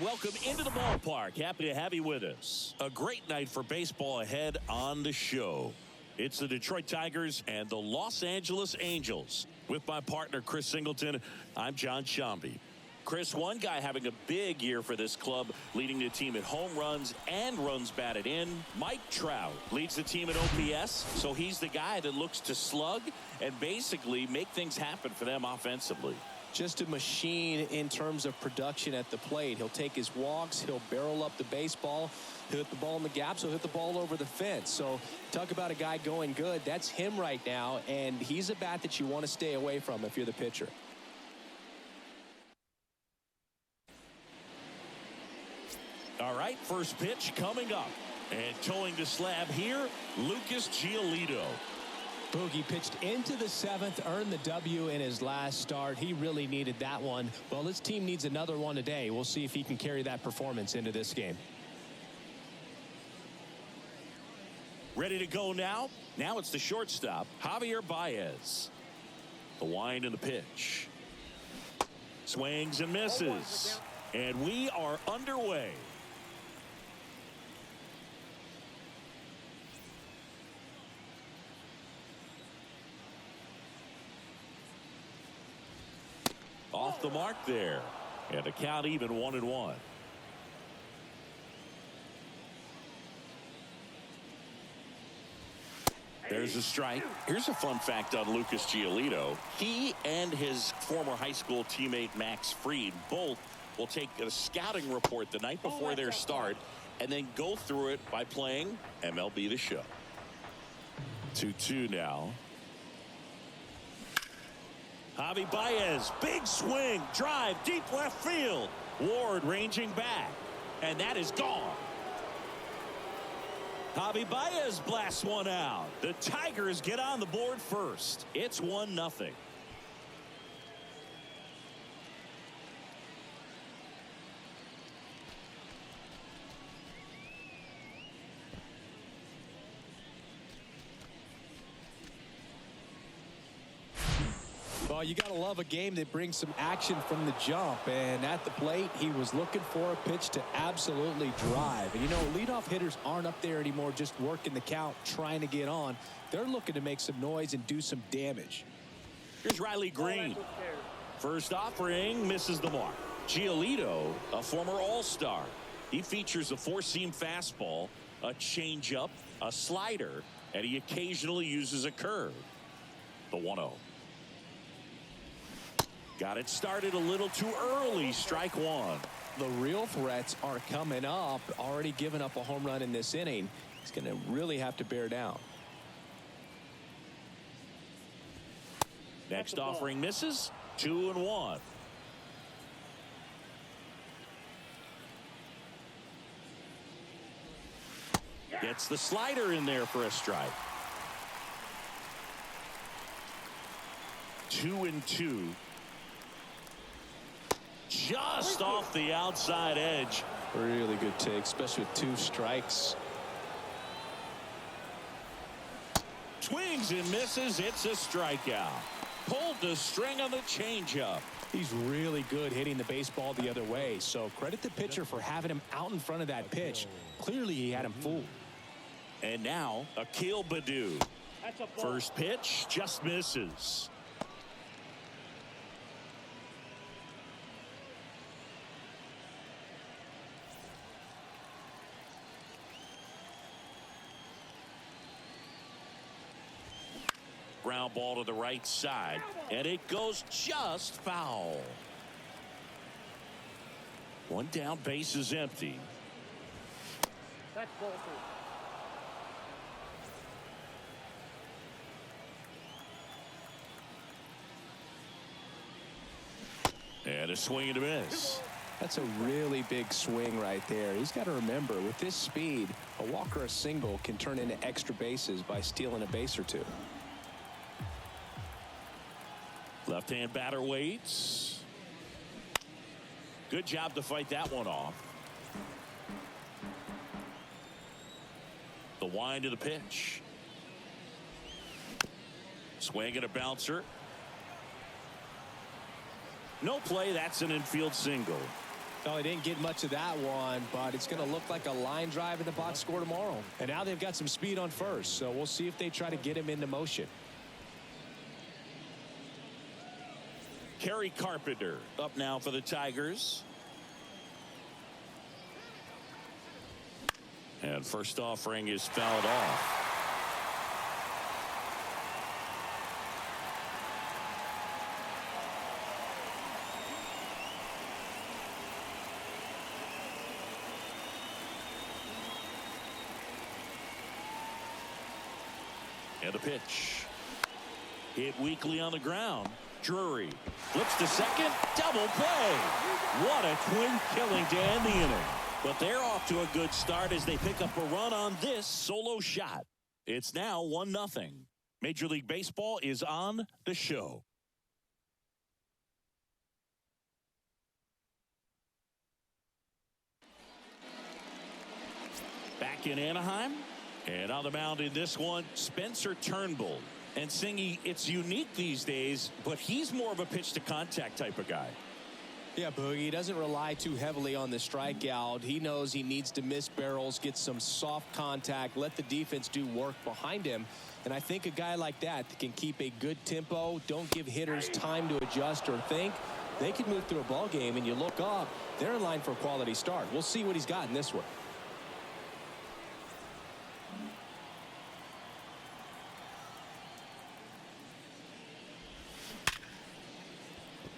welcome into the ballpark. Happy to have you with us. A great night for baseball ahead on the show. It's the Detroit Tigers and the Los Angeles Angels. With my partner, Chris Singleton, I'm John Shambi. Chris, one guy having a big year for this club, leading the team in home runs and runs batted in. Mike Trout leads the team in OPS, so he's the guy that looks to slug and basically make things happen for them offensively. Just a machine in terms of production at the plate. He'll take his walks, he'll barrel up the baseball, he'll hit the ball in the gaps, he'll hit the ball over the fence. So talk about a guy going good. That's him right now, and he's a bat that you want to stay away from if you're the pitcher. All right, first pitch coming up. And towing the slab here, Lucas Giolito. Boogie pitched into the seventh, earned the W in his last start. He really needed that one. Well, this team needs another one today. We'll see if he can carry that performance into this game. Ready to go now? Now it's the shortstop, Javier Baez. The wind and the pitch. Swings and misses. And we are underway. Off the mark there. And the count even 1-1. There's a strike. Here's a fun fact on Lucas Giolito. He and his former high school teammate Max Fried both will take a scouting report the night before their start and then go through it by playing MLB The Show. 2-2 now. Javi Baez, big swing, drive, deep left field. Ward ranging back, and that is gone. Javi Baez blasts one out. The Tigers get on the board first. It's 1-0. Well, you got to love a game that brings some action from the jump. And at the plate, he was looking for a pitch to absolutely drive. And, you know, leadoff hitters aren't up there anymore just working the count, trying to get on. They're looking to make some noise and do some damage. Here's Riley Green. First offering, misses the mark. Giolito, a former All-Star. He features a four-seam fastball, a changeup, a slider, and he occasionally uses a curve. The 1-0. Got it started a little too early. Strike one. The real threats are coming up. Already given up a home run in this inning. He's going to really have to bear down. Next offering misses. 2-1. Gets the slider in there for a strike. 2-2. Just off the outside edge. Really good take, especially with 2 strikes. Swings and misses. It's a strikeout. Pulled the string on the changeup. He's really good hitting the baseball the other way. So credit the pitcher for having him out in front of that pitch. Clearly he had him fooled. And now Akil Baddoo. First pitch just misses. Ground ball to the right side, and it goes just foul. One down, base is empty. That's ball 2. And a swing and a miss. That's a really big swing right there. He's got to remember, with this speed, a walk or a single can turn into extra bases by stealing a base or two. Left-hand batter waits. Good job to fight that one off. The wind of the pitch. Swing and a bouncer. No play. That's an infield single. Oh, he didn't get much of that one, but it's going to look like a line drive in the box score tomorrow. And now they've got some speed on first, so we'll see if they try to get him into motion. Kerry Carpenter up now for the Tigers. And first offering is fouled off. And a pitch. Hit weakly on the ground. Drury flips to second. Double play. What a twin killing to end the inning. But they're off to a good start as they pick up a run on this solo shot. It's now 1-0. Major League Baseball is on the show. Back in Anaheim. And on the mound in this one, Spencer Turnbull. And Singy, it's unique these days, but he's more of a pitch-to-contact type of guy. Yeah, Boogie, he doesn't rely too heavily on the strikeout. He knows he needs to miss barrels, get some soft contact, let the defense do work behind him. And I think a guy like that can keep a good tempo, don't give hitters time to adjust or think. They could move through a ball game, and you look up, they're in line for a quality start. We'll see what he's got in this one.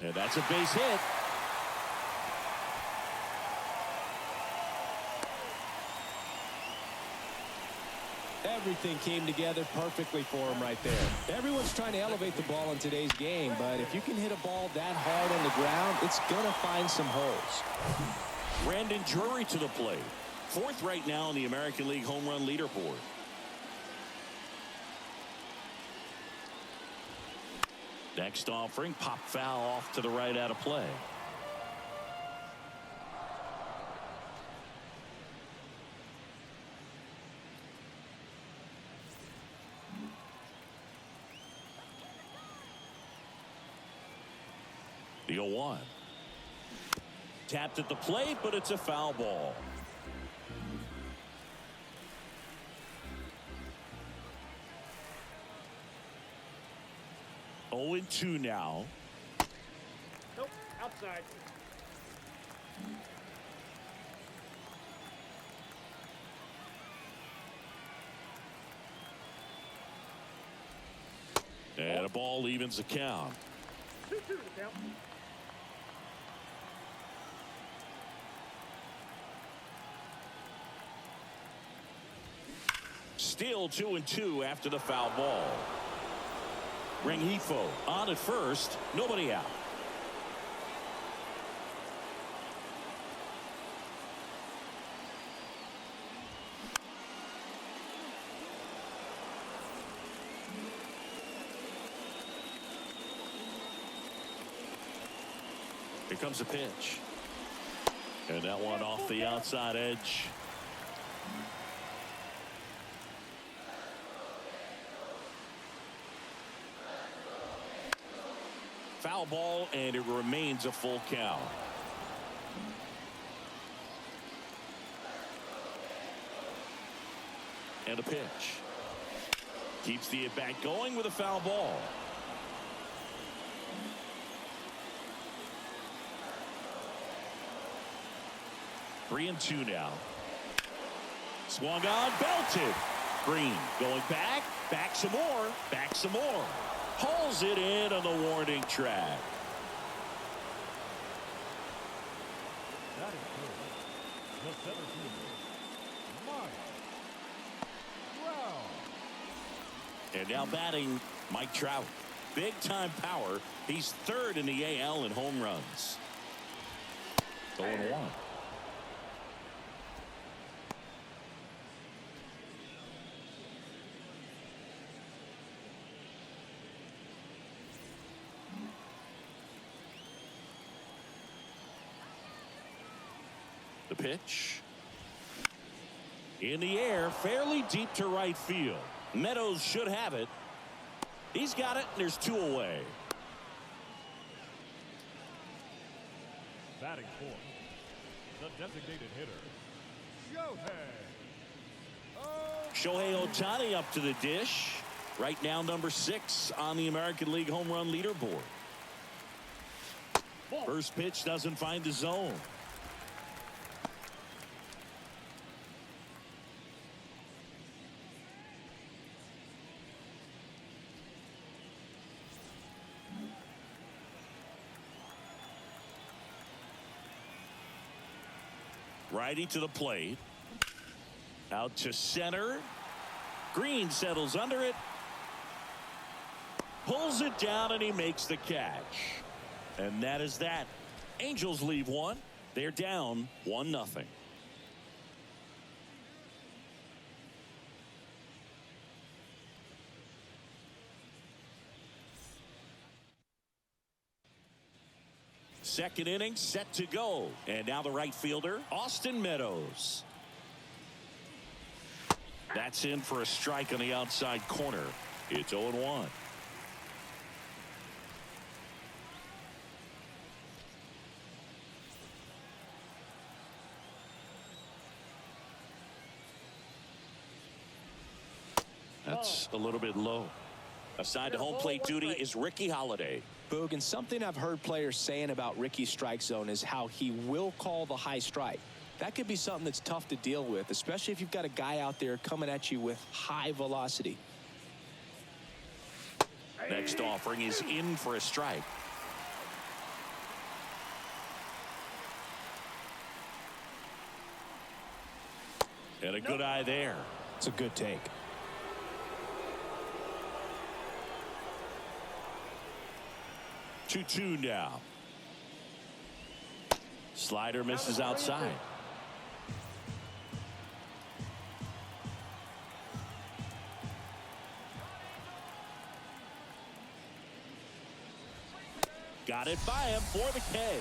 And that's a base hit. Everything came together perfectly for him right there. Everyone's trying to elevate the ball in today's game, but if you can hit a ball that hard on the ground, it's going to find some holes. Brandon Drury to the plate. Fourth right now in the American League home run leaderboard. Next offering, pop foul off to the right out of play. The 0-1. Tapped at the plate, but it's a foul ball. Oh, 0-2 now. Nope, outside. And a ball evens the count. 2-2 to count. Still 2-2 after the foul ball. Rengifo on at first, nobody out. Here comes a pitch. And that one off the outside edge. Foul ball, and it remains a full count. And a pitch. Keeps the at-bat going with a foul ball. Three and two now. Swung on, belted. Green going back, back some more, back some more. Pulls it in on the warning track. That is good. The 17. Mike Trout. And now batting Mike Trout. Big time power. He's third in the AL in home runs. 0-1. The pitch. In the air, fairly deep to right field. Meadows should have it. He's got it, and there's two away. Batting fourth, The designated hitter, Shohei Ohtani up to the dish. Right now, number 6 on the American League home run leaderboard. First pitch doesn't find the zone. Righty to the plate. Out to center. Green settles under it. Pulls it down and he makes the catch. And that is that. Angels leave one. They're down 1-0. Second inning set to go. And now the right fielder, Austin Meadows. That's in for a strike on the outside corner. It's 0-1. That's a little bit low. Assigned to home plate duty is Ricky Holiday. Boog, and something I've heard players saying about Ricky's strike zone is how he will call the high strike. That could be something that's tough to deal with, especially if you've got a guy out there coming at you with high velocity. Next offering is in for a strike. And a good eye there. It's a good take. Two now. Slider misses outside. Got it by him for the K.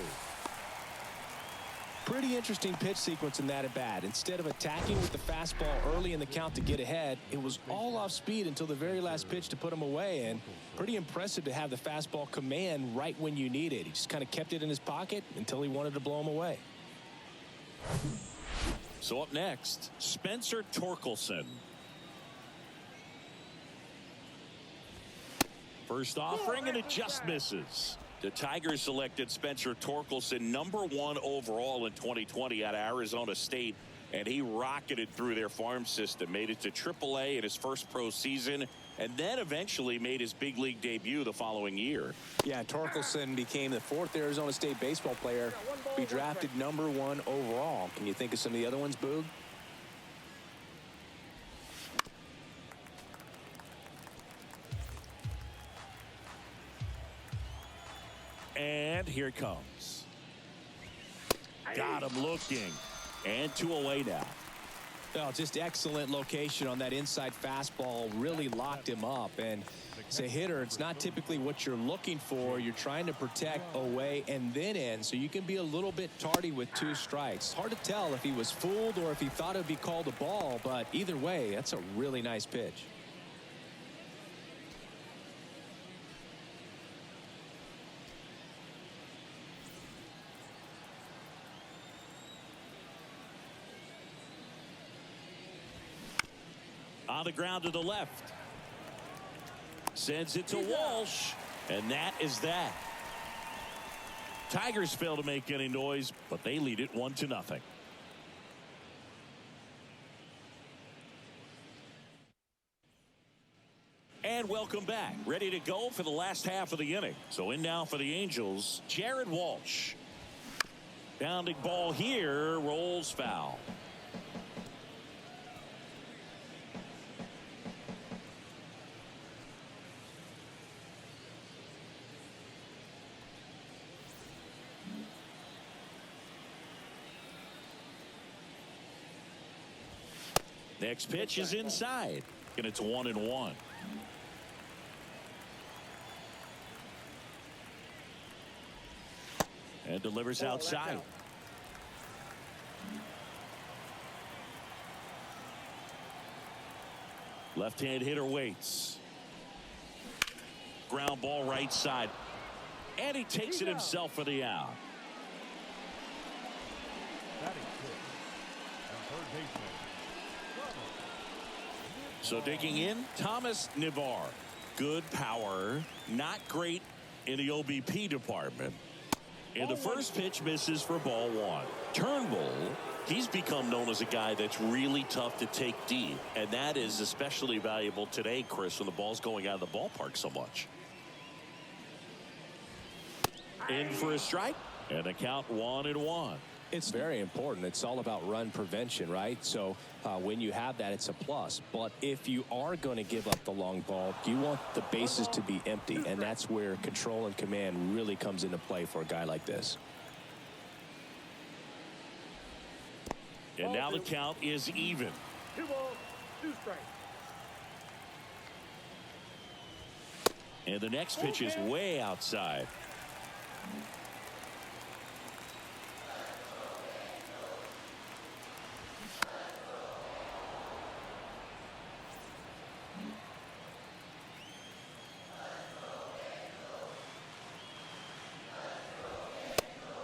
Pretty interesting pitch sequence in that at bat. Instead of attacking with the fastball early in the count to get ahead, it was all off speed until the very last pitch to put him away. And pretty impressive to have the fastball command right when you need it. He just kind of kept it in his pocket until he wanted to blow him away. So up next, Spencer Torkelson. First offering and it just misses. The Tigers selected Spencer Torkelson #1 overall in 2020 out of Arizona State, and he rocketed through their farm system, made it to AAA in his first pro season, and then eventually made his big league debut the following year. Yeah, Torkelson became the 4th Arizona State baseball player to be drafted #1 overall. Can you think of some of the other ones, Boog? And here it comes. Got him looking. And 2 away now. Oh, just excellent location on that inside fastball. Really locked him up. And as a hitter, it's not typically what you're looking for. You're trying to protect away and then in, so you can be a little bit tardy with 2 strikes. Hard to tell if he was fooled or if he thought it would be called a ball, but either way, that's a really nice pitch. On the ground to the left. Sends it to Walsh. And that is that. Tigers fail to make any noise, but they lead it 1-0. And welcome back. Ready to go for the last half of the inning. So in now for the Angels, Jared Walsh. Bounding ball here, rolls foul. Next pitch is inside, and it's 1-1. And delivers outside. Left-hand hitter waits. Ground ball right side. And he takes it himself for the out. baseman. So digging in, Thomas Navar. Good power, not great in the OBP department. And the first pitch misses for ball one. Turnbull, he's become known as a guy that's really tough to take deep. And that is especially valuable today, Chris, when the ball's going out of the ballpark so much. In for a strike, and the count 1-1. It's very important. It's all about run prevention, right? So when you have that, it's a plus. But if you are going to give up the long ball, you want the bases to be empty. And that's where control and command really comes into play for a guy like this. And now the count is even. 2 balls, 2 strikes. And the next pitch is way outside.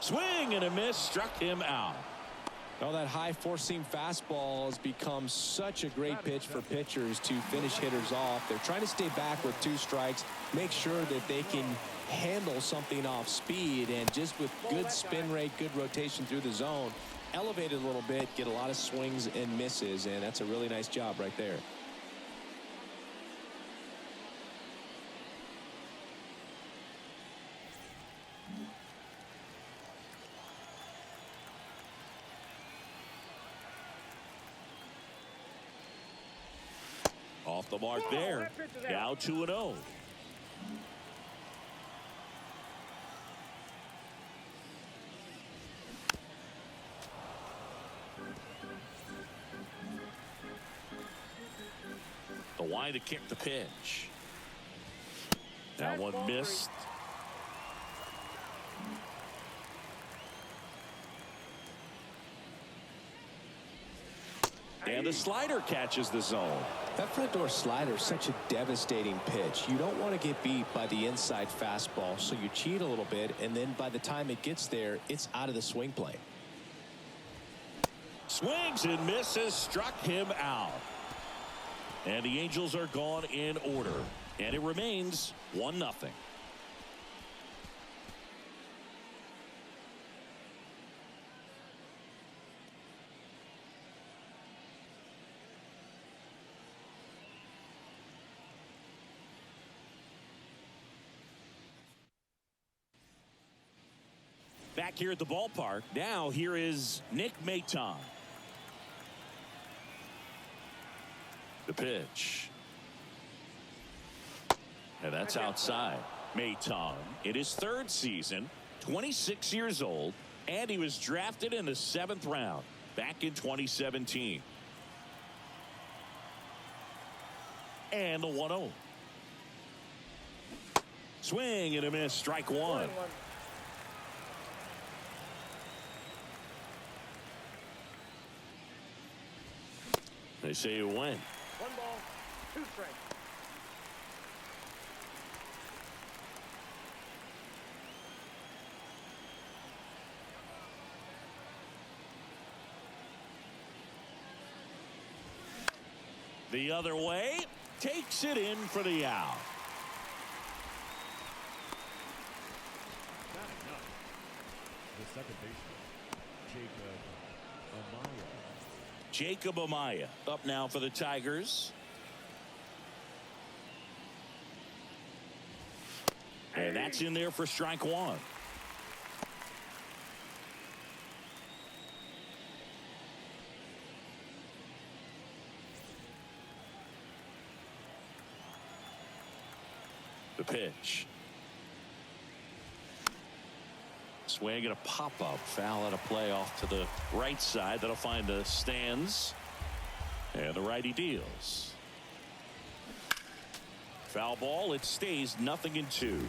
Swing and a miss, struck him out. Oh, that high four-seam fastball has become such a great pitch for pitchers to finish hitters off. They're trying to stay back with 2 strikes, make sure that they can handle something off speed, and just with good spin rate, good rotation through the zone, elevate it a little bit, get a lot of swings and misses, and that's a really nice job right there. Off the mark there. Now 2-0. The wide to kick the pitch. That one missed. And the slider catches the zone. That front door slider is such a devastating pitch. You don't want to get beat by the inside fastball, so you cheat a little bit, and then by the time it gets there, it's out of the swing plane. Swings and misses, struck him out. And the Angels are gone in order. And it remains 1-0. Back here at the ballpark, now here is Nick Maton. The pitch. And that's outside. Maton in his 3rd season, 26 years old, and he was drafted in the 7th round back in 2017. And the 1-0. Swing and a miss, strike 1. They say you win. 1 ball, 2 strikes. The other way, takes it in for the out. Batting up, the second baseman, Jacob Amaya up now for the Tigers. And that's in there for strike 1. The pitch. Swing and a pop-up. Foul out of play off to the right side. That'll find the stands. And the righty deals. Foul ball. It stays 0-2.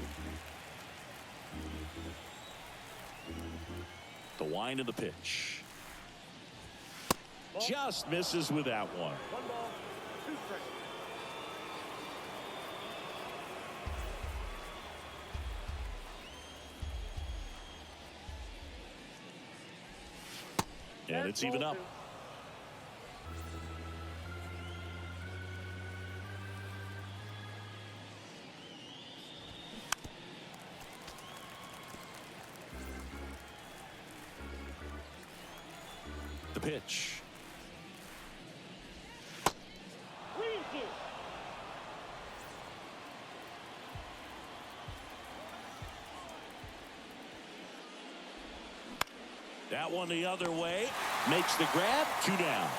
The wind of the pitch. Just misses with that one. 1 ball, 2 strikes. And it's even up. pitch. That one the other way. Makes the grab. 2 down.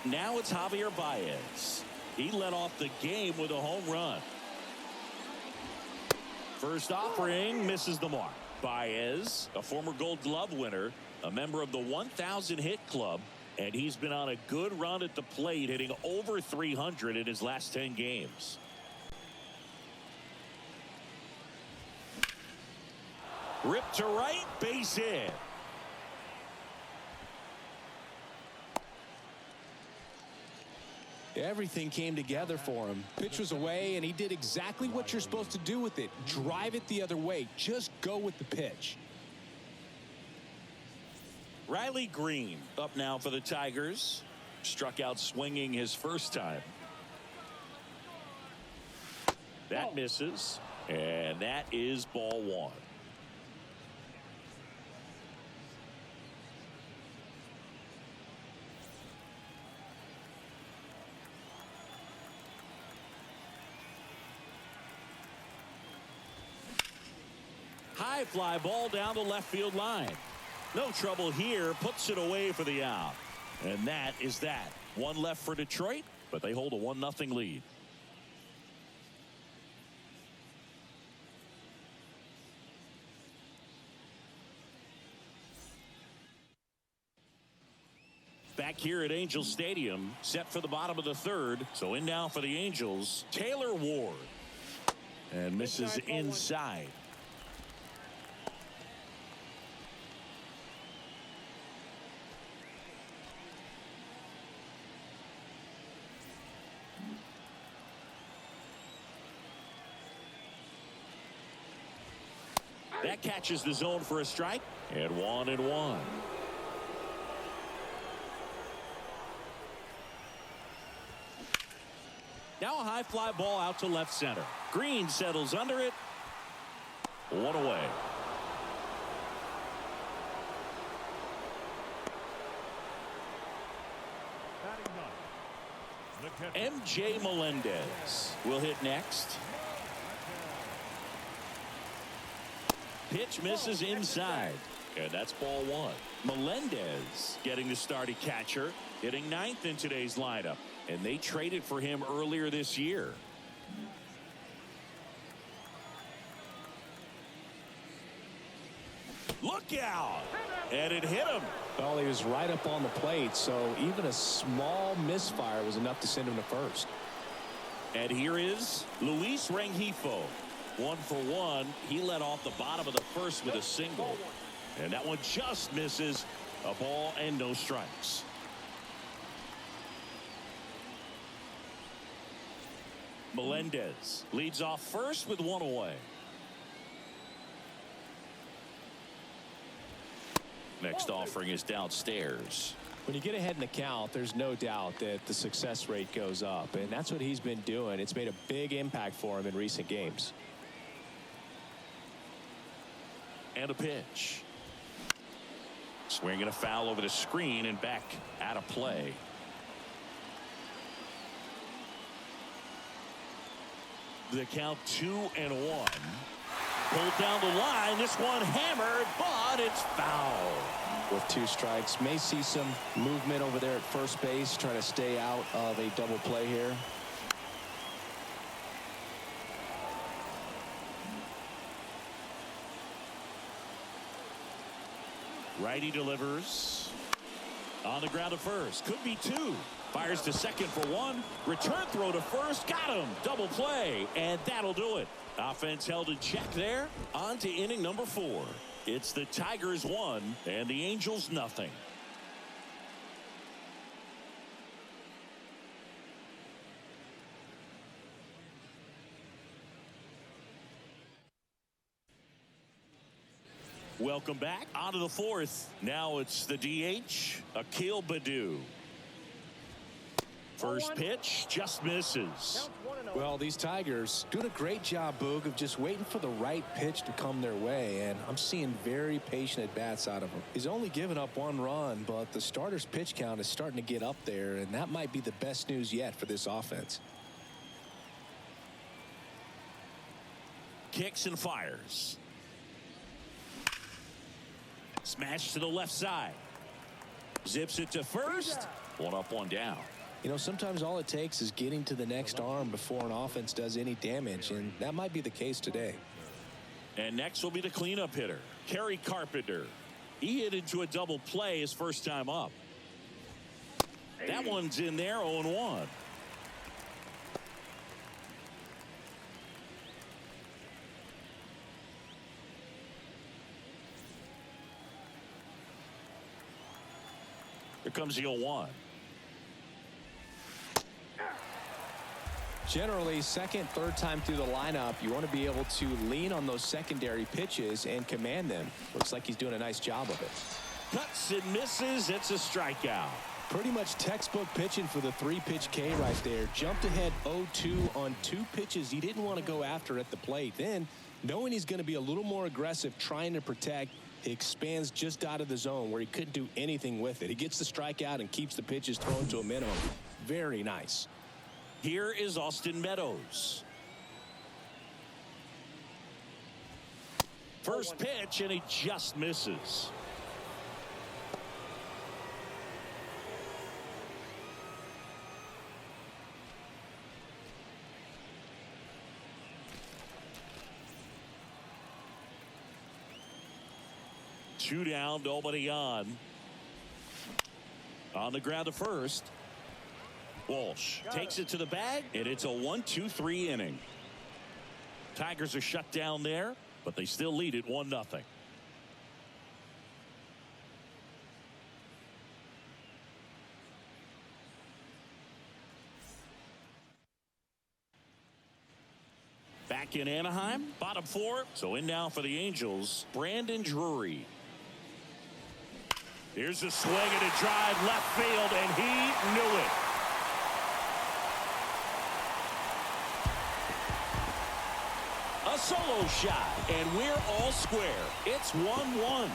Now it's Javier Baez. He led off the game with a home run. First offering misses the mark. Baez, a former Gold Glove winner, a member of the 1,000 hit club, and he's been on a good run at the plate, hitting over 300 in his last 10 games. Ripped to right, base hit. Everything came together for him. Pitch was away, and he did exactly what you're supposed to do with it. Drive it the other way. Just go with the pitch. Riley Green up now for the Tigers. Struck out swinging his first time. That misses, and that is ball 1. High fly ball down the left field line. No trouble here. Puts it away for the out. And that is that. One left for Detroit, but they hold a 1-0 lead. Back here at Angels Stadium, set for the bottom of the 3rd. So in now for the Angels, Taylor Ward. And misses inside. That catches the zone for a strike. And 1-1. Now a high fly ball out to left center. Green settles under it. 1 away. MJ Melendez will hit next. Pitch misses inside, and that's ball 1. Melendez getting the start at catcher, hitting 9th in today's lineup, and they traded for him earlier this year. Look out! And it hit him. Well, he was right up on the plate, so even a small misfire was enough to send him to first. And here is Luis Rengifo. 1 for 1. He led off the bottom of the 1st with a single. And that one just misses. A ball and no strikes. Melendez leads off first with 1 away. Next offering is downstairs. When you get ahead in the count, there's no doubt that the success rate goes up, and that's what he's been doing. It's made a big impact for him in recent games. And a pitch. Swinging a foul over the screen and back out of play. The count 2-1. Pulled down the line. This one hammered, but it's foul. With 2 strikes, may see some movement over there at first base, trying to stay out of a double play here. Righty delivers. On the ground to first. Could be 2. Fires to second for 1. Return throw to first. Got him. Double play. And that'll do it. Offense held in check there. On to inning number 4. It's the Tigers 1 and the Angels nothing. Welcome back. On to the 4th. Now it's the DH, Akil Baddoo. First pitch just misses. Well, these Tigers doing a great job, Boog, of just waiting for the right pitch to come their way, and I'm seeing very patient at-bats out of him. He's only given up 1 run, but the starter's pitch count is starting to get up there, and that might be the best news yet for this offense. Kicks and fires. Smash to the left side. Zips it to first. 1 up, 1 down. You know, sometimes all it takes is getting to the next arm before an offense does any damage, and that might be the case today. And next will be the cleanup hitter, Kerry Carpenter. He hit into a double play his first time up. That one's in there, 0-1. Here comes the 0-1. Generally, second, third time through the lineup, you want to be able to lean on those secondary pitches and command them. Looks like he's doing a nice job of it. Cuts and misses. It's a strikeout. Pretty much textbook pitching for the 3-pitch K right there. Jumped ahead 0-2 on 2 pitches he didn't want to go after at the plate. Then, knowing he's going to be a little more aggressive trying to protect, he expands just out of the zone where he couldn't do anything with it. He gets the strikeout and keeps the pitches thrown to a minimum. Very nice. Here is Austin Meadows. First pitch, and he just misses. Two down, nobody on. On the ground to first. Walsh takes it to the bag, and it's a 1-2-3 inning. Tigers are shut down there, but they still lead it 1-0. Back in Anaheim, bottom 4. So in now for the Angels, Brandon Drury. Here's a swing and a drive left field, and he knew it. A solo shot, and we're all square. It's 1-1.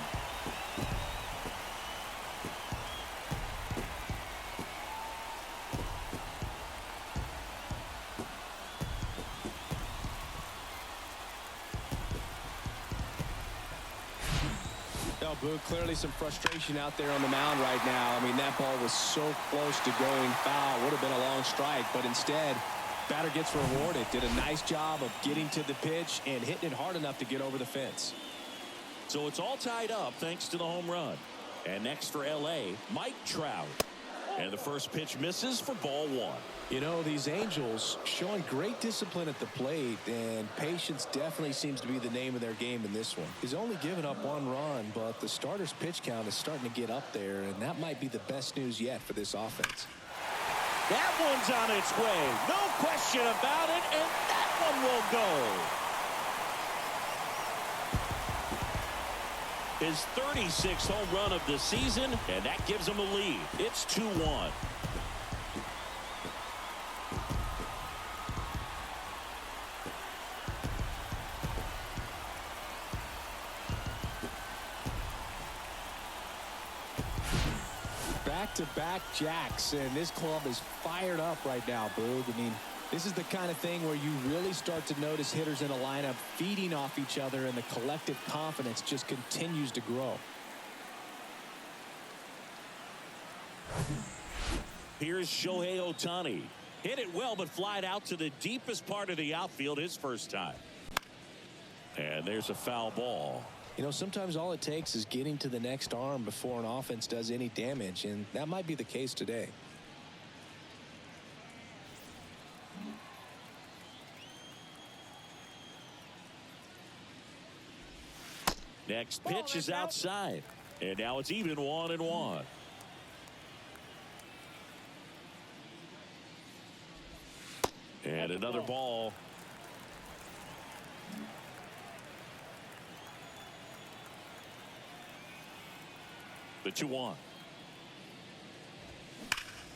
No, Boog, clearly some frustration out there on the mound right now. I mean, that ball was so close to going foul. Would have been a long strike, but instead, batter gets rewarded. Did a nice job of getting to the pitch and hitting it hard enough to get over the fence. So it's all tied up thanks to the home run. And next for L.A., Mike Trout. And the first pitch misses for ball 1. You know, these Angels showing great discipline at the plate, and patience definitely seems to be the name of their game in this one. He's only given up 1 run, but the starter's pitch count is starting to get up there, and that might be the best news yet for this offense. That one's on its way. No question about it, and that one will go. His 36th home run of the season, and that gives him a lead. It's 2-1. Back-to-back jacks, and this club is fired up right now, Boog. I mean, this is the kind of thing where you really start to notice hitters in a lineup feeding off each other, and the collective confidence just continues to grow. Here's Shohei Ohtani. Hit it well, but flied out to the deepest part of the outfield his first time. And there's a foul ball. You know, sometimes all it takes is getting to the next arm before an offense does any damage, and that might be the case today. Next pitch is outside, and now it's even 1-1. And another ball. The 2-1.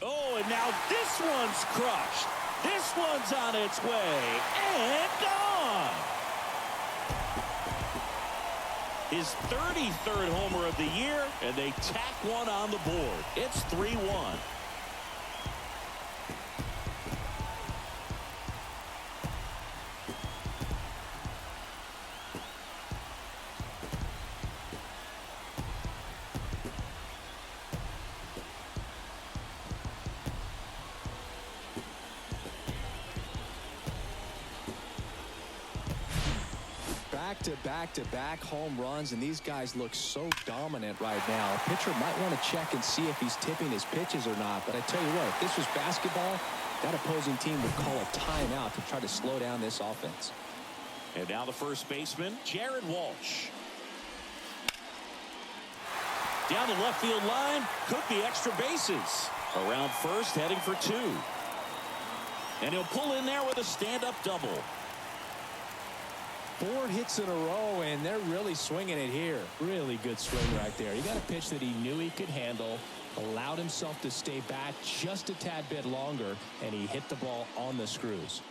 Oh, and now this one's crushed. This one's on its way and gone. His 33rd homer of the year, and they tack one on the board. It's 3-1. Back-to-back home runs, and these guys look so dominant right now. A pitcher might want to check and see if he's tipping his pitches or not, but I tell you what, if this was basketball, that opposing team would call a timeout to try to slow down this offense. And now the first baseman, Jared Walsh. Down the left field line, could be extra bases. Around first, heading for 2. And he'll pull in there with a stand-up double. 4 hits in a row, and they're really swinging it here. Really good swing right there. He got a pitch that he knew he could handle, allowed himself to stay back just a tad bit longer, and he hit the ball on the screws.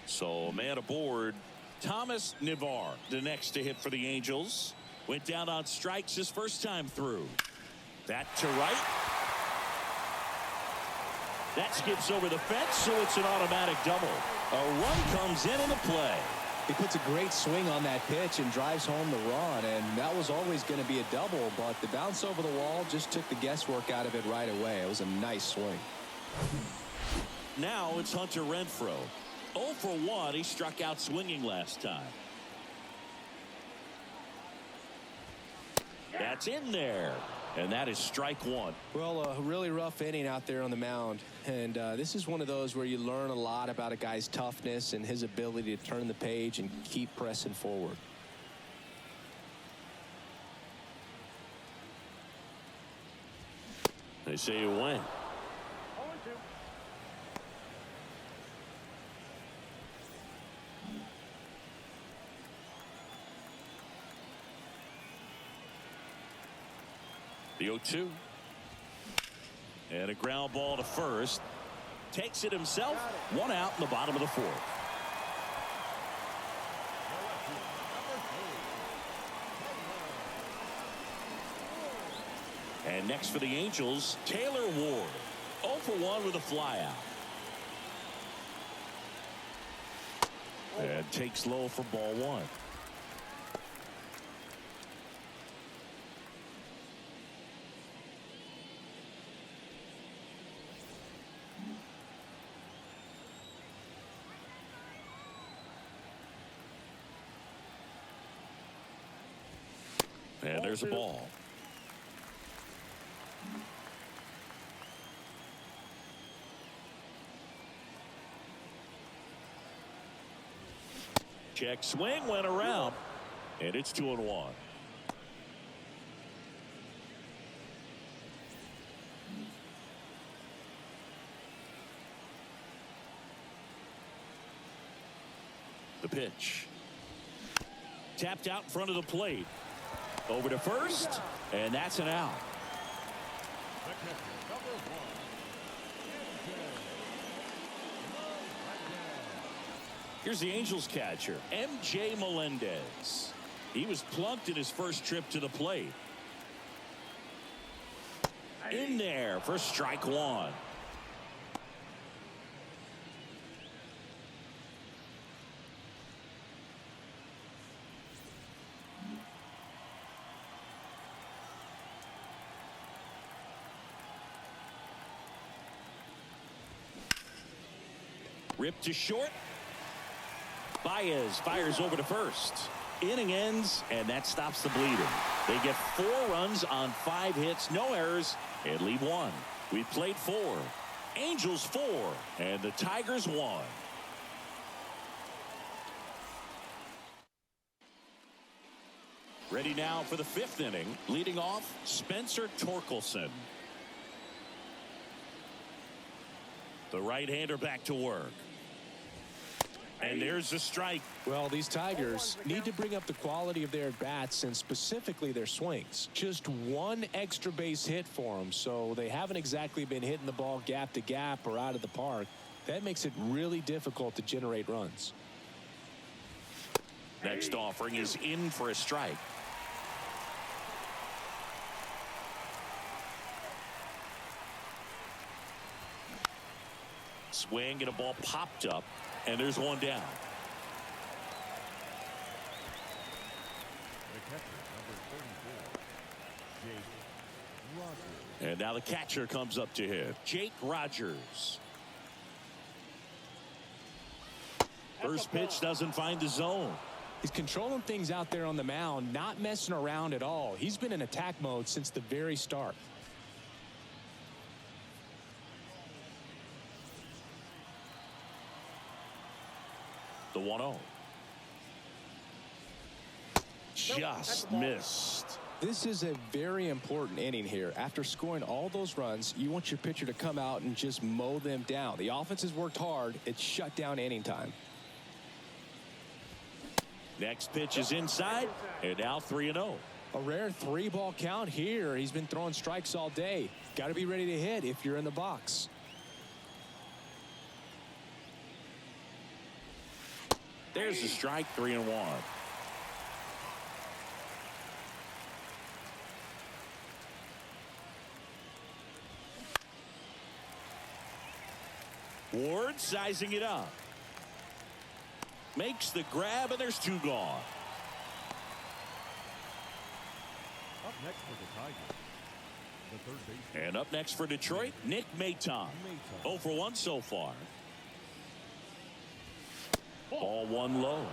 So, man aboard, Thomas Navar, the next to hit for the Angels. Went down on strikes his first time through. That to right. That skips over the fence, so it's an automatic double. A run comes in the play. He puts a great swing on that pitch and drives home the run, and that was always going to be a double, but the bounce over the wall just took the guesswork out of it right away. It was a nice swing. Now it's Hunter Renfroe. 0 for 1. He struck out swinging last time. That's in there. And that is strike 1. Well, a really rough inning out there on the mound. And this is one of those where you learn a lot about a guy's toughness and his ability to turn the page and keep pressing forward. They say you win. The 0-2. And a ground ball to first. Takes it himself. 1 out in the bottom of the 4th. And next for the Angels, Taylor Ward. 0 for 1 with a flyout. And takes low for ball 1. And there's a ball. Check swing went around, and it's 2-1. The pitch. Tapped out in front of the plate. Over to first, and that's an out. Here's the Angels catcher, M.J. Melendez. He was plunked in his first trip to the plate. In there for strike 1. Ripped to short. Baez fires over to first. Inning ends, and that stops the bleeding. They get 4 runs on 5 hits, no errors, and lead 1. We played 4. Angels 4, and the Tigers 1. Ready now for the 5th inning. Leading off, Spencer Torkelson. The right-hander back to work. And there's a strike. Well, these Tigers need to bring up the quality of their at-bats and specifically their swings. Just one extra base hit for them, so they haven't exactly been hitting the ball gap to gap or out of the park. That makes it really difficult to generate runs. Next offering is in for a strike. Swing and a ball popped up, and there's one down. The catcher, number 34, Jake Rogers. And now the catcher comes up to hit. Jake Rogers. First pitch doesn't find the zone. He's controlling things out there on the mound, not messing around at all. He's been in attack mode since the very start. The 1-0. Just missed. This is a very important inning here. After scoring all those runs, you want your pitcher to come out and just mow them down. The offense has worked hard. It's shut down inning time. Next pitch is inside, and now 3-0. A rare 3-ball count here. He's been throwing strikes all day. Got to be ready to hit if you're in the box. There's the strike, 3-1. Ward sizing it up. Makes the grab, and there's two gone. Up next for the Tigers, the third baseman. And up next for Detroit, Nick Maton. 0 for 1 so far. Ball one low.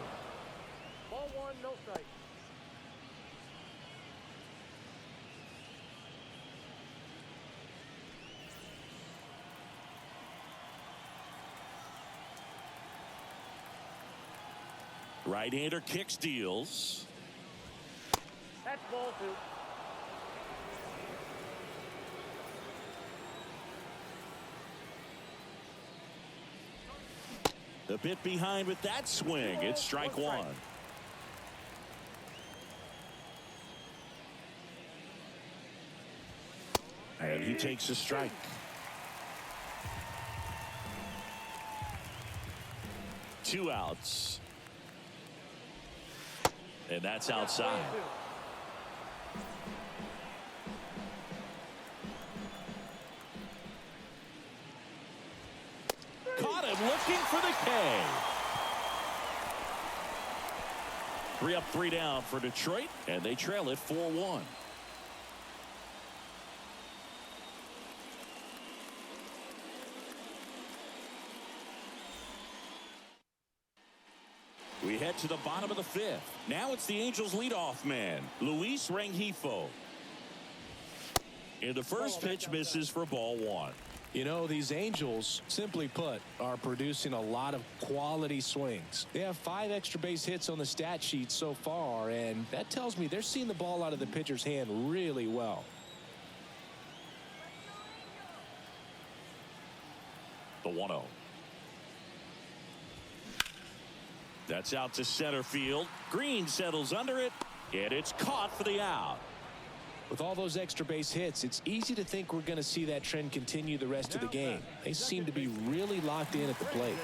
Ball one, no strike. Right-hander kicks, deals. That's ball two. A bit behind with that swing. It's strike one. And he takes a strike. Two outs. And that's outside. Caught him looking for the K. 3 up, 3 down for Detroit, and they trail it 4-1. We head to the bottom of the 5th. Now it's the Angels leadoff man, Luis Rengifo. And the first pitch misses for ball one. You know, these Angels, simply put, are producing a lot of quality swings. They have 5 extra base hits on the stat sheet so far, and that tells me they're seeing the ball out of the pitcher's hand really well. The 1-0. That's out to center field. Green settles under it, and it's caught for the out. With all those extra base hits, it's easy to think we're going to see that trend continue the rest of the game. They seem to be really locked in at the plate.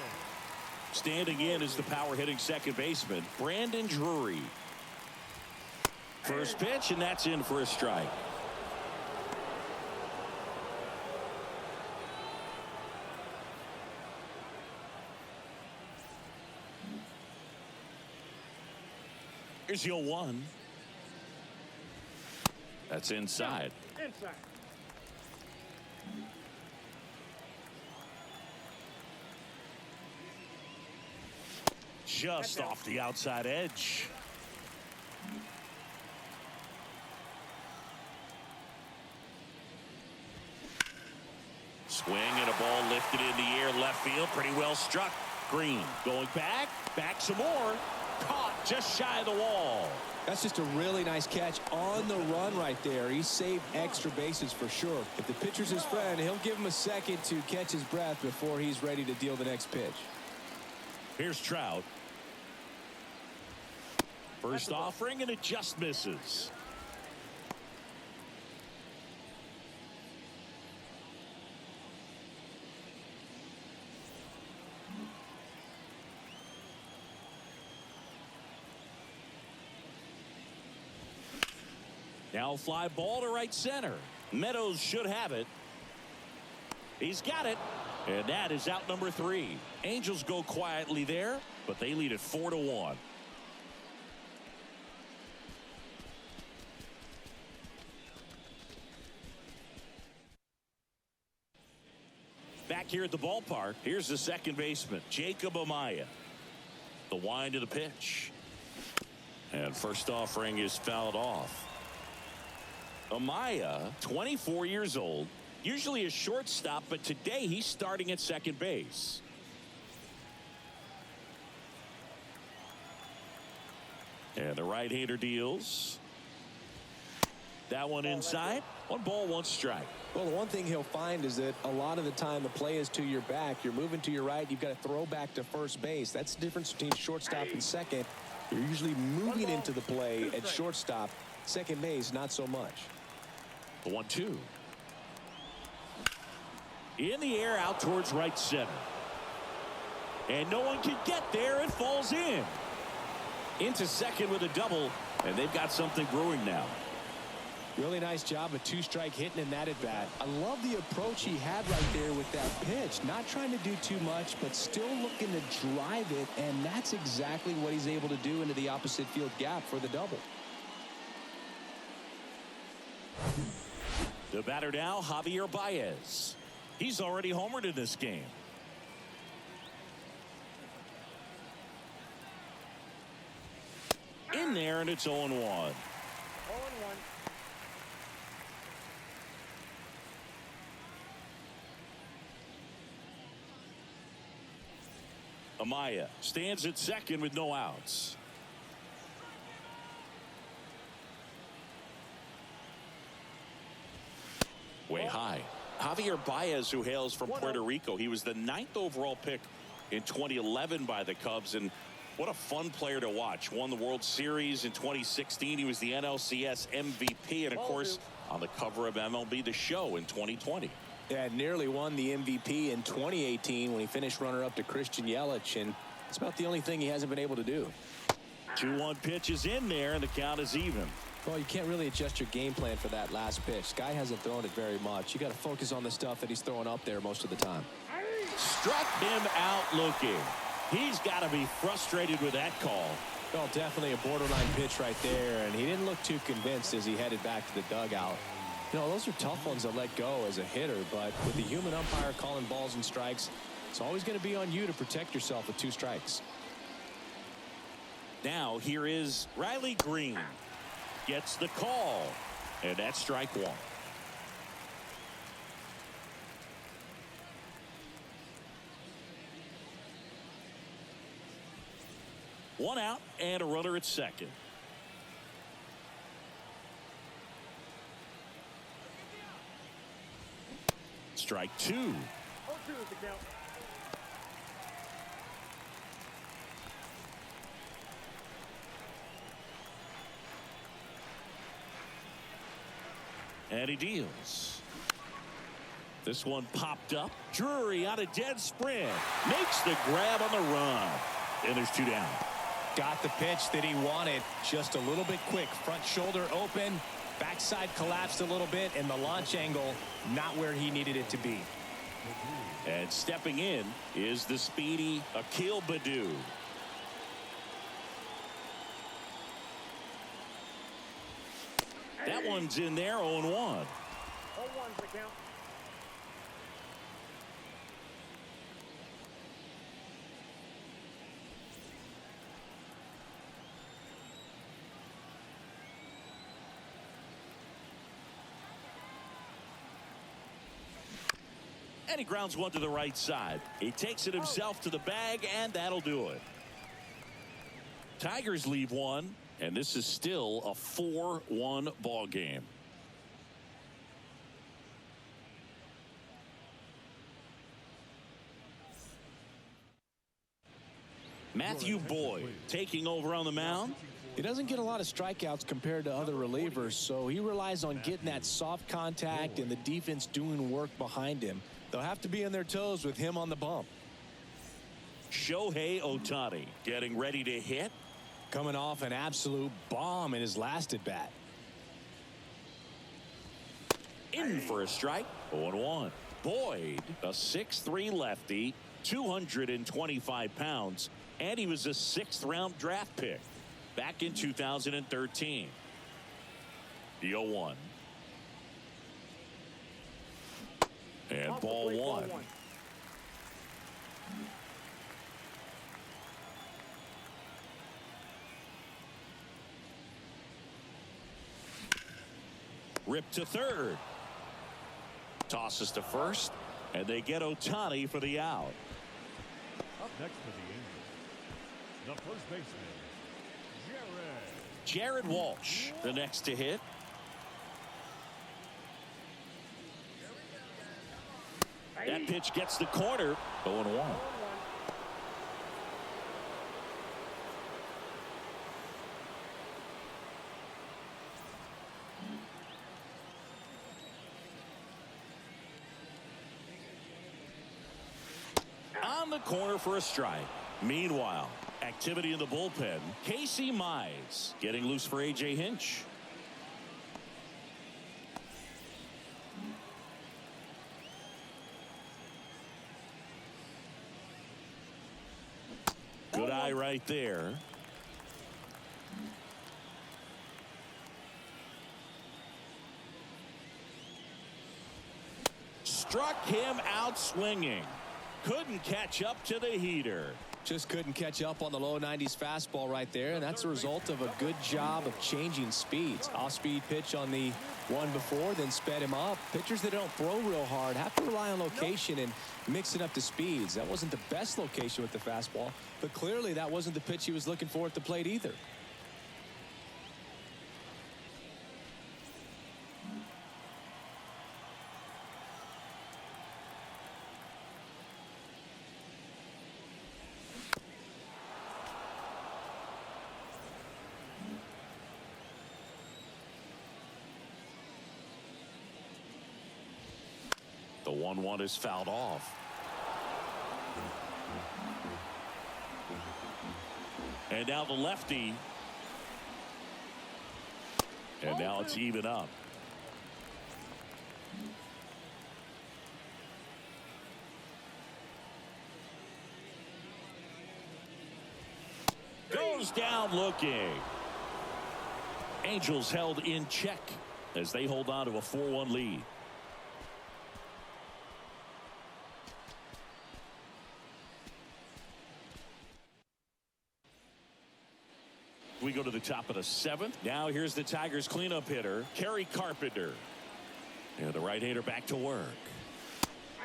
Standing in is the power-hitting second baseman, Brandon Drury. First pitch, and that's in for a strike. Here's your 1. That's inside. Inside. Just off the outside edge. Swing and a ball lifted in the air, left field, pretty well struck. Green going back some more. Caught just shy of the wall. That's just a really nice catch on the run right there. He saved extra bases for sure. If the pitcher's his friend, he'll give him a second to catch his breath before he's ready to deal the next pitch. Here's Trout. First offering, and it just misses. Now a fly ball to right center. Meadows should have it. He's got it. And that is out number 3. Angels go quietly there, but they lead it 4-1. Back here at the ballpark, here's the second baseman, Jacob Amaya. The wind to the pitch. And first offering is fouled off. Amaya, 24 years old, usually a shortstop, but today he's starting at second base. And the right-hander deals. That one inside. 1 ball, 1 strike. Well, the one thing he'll find is that a lot of the time the play is to your back. You're moving to your right. You've got to throw back to first base. That's the difference between shortstop and second. You're usually moving into the play at shortstop. Second base, not so much. The 1-2. In the air out towards right center. And no one can get there. It falls in. Into second with a double. And they've got something brewing now. Really nice job of 2-strike hitting in that at bat. I love the approach he had right there with that pitch. Not trying to do too much, but still looking to drive it. And that's exactly what he's able to do into the opposite field gap for the double. The batter now, Javier Baez. He's already homered in this game. In there, and it's 0-1. 0-1. Amaya stands at second with no outs. Way high. Javier Baez, who hails from Puerto Rico. He was the 9th overall pick in 2011 by the Cubs, and what a fun player to watch. Won the World Series in 2016. He was the NLCS MVP, and of course on the cover of MLB The Show in 2020. Yeah, nearly won the MVP in 2018 when he finished runner-up to Christian Yelich, and it's about the only thing he hasn't been able to do. 2-1 pitch is in there, and the count is even. Well, you can't really adjust your game plan for that last pitch. Guy hasn't thrown it very much. You got to focus on the stuff that he's throwing up there most of the time. Struck him out looking. He's got to be frustrated with that call. Well, definitely a borderline pitch right there, and he didn't look too convinced as he headed back to the dugout. You know, those are tough ones to let go as a hitter, but with the human umpire calling balls and strikes, it's always going to be on you to protect yourself with 2 strikes. Now here is Riley Green. Gets the call, and that's strike 1. One out and a runner at second. Strike 2. 0-2 is the count. And he deals. This one popped up. Drury on a dead sprint. Makes the grab on the run. And there's 2 down. Got the pitch that he wanted. Just a little bit quick. Front shoulder open. Backside collapsed a little bit. And the launch angle not where he needed it to be. And stepping in is the speedy Akil Baddoo. That one's in there, 0-1. 0-1's the count. And he grounds one to the right side. He takes it himself to the bag, and that'll do it. Tigers leave one, and this is still a 4-1 ball game. Matthew Boyd taking over on the mound. He doesn't get a lot of strikeouts compared to other relievers, so he relies on getting that soft contact and the defense doing work behind him. They'll have to be on their toes with him on the bump. Shohei Ohtani getting ready to hit. Coming off an absolute bomb in his last at bat. In for a strike. 0-1. Boyd, a 6'3 lefty, 225 pounds, and he was a 6th-round draft pick back in 2013. The 0-1. And ball one. Ripped to third. Tosses to first, and they get Ohtani for the out. Up next for the Angels, the first baseman, Jared Walsh, the next to hit. That pitch gets the corner. 0-1. On the corner for a strike. Meanwhile, activity in the bullpen. Casey Mize getting loose for A.J. Hinch. Good eye right there. Struck him out swinging. Couldn't catch up to the heater. Just couldn't catch up on the low 90s fastball right there, and that's a result of a good job of changing speeds. Off-speed pitch on the one before, then sped him up. Pitchers that don't throw real hard have to rely on location and mixing up the speeds. That wasn't the best location with the fastball, but clearly that wasn't the pitch he was looking for at the plate either. The 1-1 is fouled off. And now the lefty. And now it's even up. Goes down looking. Angels held in check as they hold on to a 4-1 lead. We go to the top of the 7th. Now here's the Tigers cleanup hitter, Kerry Carpenter. And the right-hander back to work.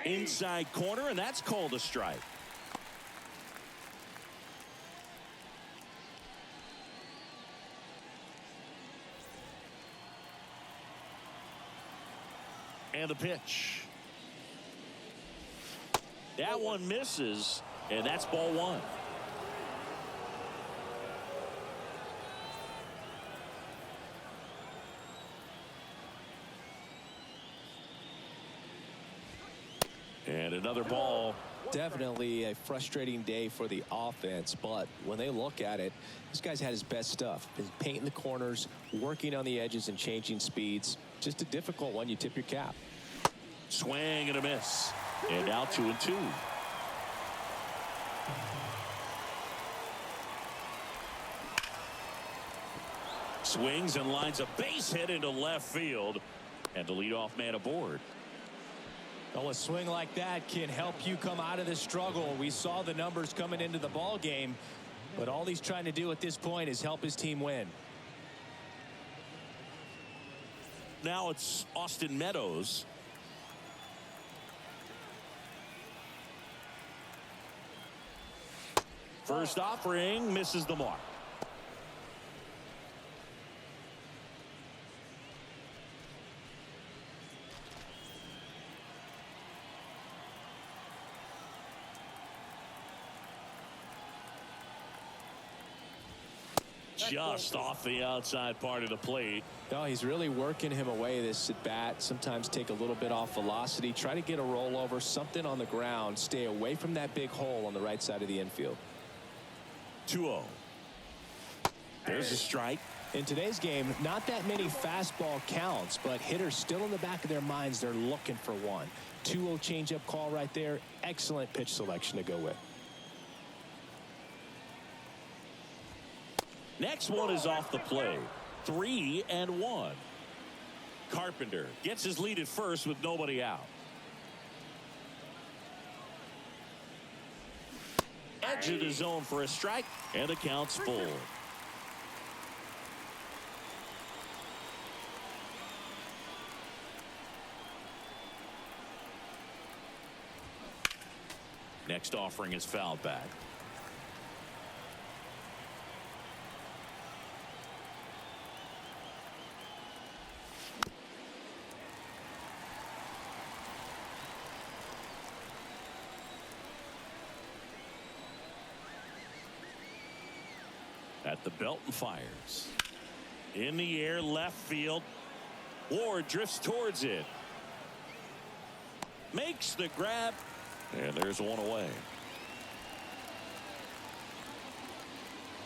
Inside corner, and that's called a strike. And the pitch. That one misses, and that's ball one. And another ball. Definitely a frustrating day for the offense, but when they look at it, this guy's had his best stuff. He's painting the corners, working on the edges, and changing speeds. Just a difficult one. You tip your cap. Swing and a miss. And now 2-2. Swings and lines a base hit into left field. And the leadoff man aboard. Well, a swing like that can help you come out of the struggle. We saw the numbers coming into the ball game, but all he's trying to do at this point is help his team win. Now it's Austin Meadows. First offering misses the mark. just off the outside part of the plate. No, he's really working him away this at bat. Sometimes take a little bit off velocity. Try to get a rollover, something on the ground. Stay away from that big hole on the right side of the infield. 2-0. There's a strike. In today's game, not that many fastball counts, but hitters still in the back of their minds, they're looking for one. 2-0 changeup call right there. Excellent pitch selection to go with. Next one is off the plate. 3-1. Carpenter gets his lead at first with nobody out. Edge of the zone for a strike, and the count's full. Next offering is fouled back. At the belt and fires. In the air, left field. Ward drifts towards it. Makes the grab. And there's one away.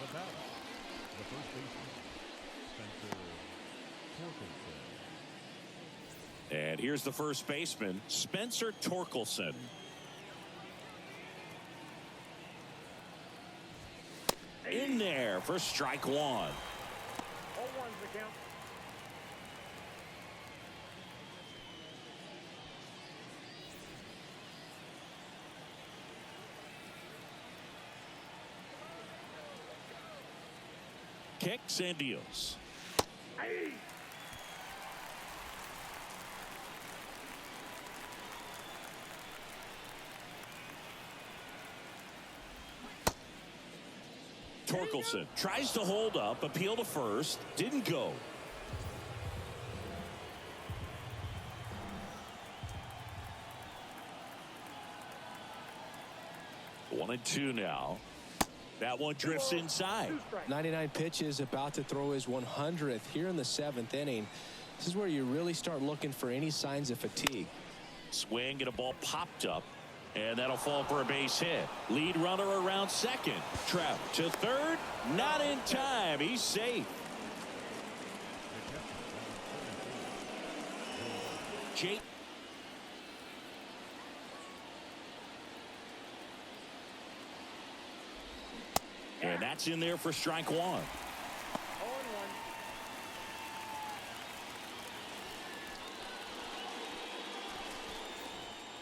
The batter, the first baseman, Spencer Torkelson. And here's the first baseman, Spencer Torkelson. In there for strike one. 0-1's the count. Kicks and deals. Torkelson tries to hold up, appeal to first, didn't go. One and two now. That one drifts inside. 99 pitches, about to throw his 100th here in the 7th inning. This is where you really start looking for any signs of fatigue. Swing and a ball popped up, and that'll fall for a base hit. Lead runner around second. Trap to third, not in time. He's safe. Jake. And that's in there for strike one. 0-1.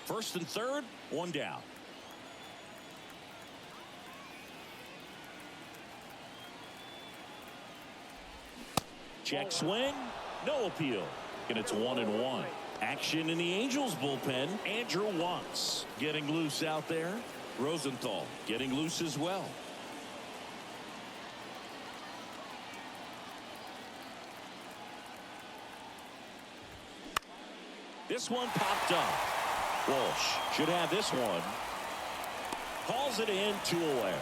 First and third, one down. Check swing, no appeal. And it's 1-1. Action in the Angels bullpen. Andrew Watts getting loose out there. Rosenthal getting loose as well. This one popped up. Walsh should have this one. Calls it in, 2 away.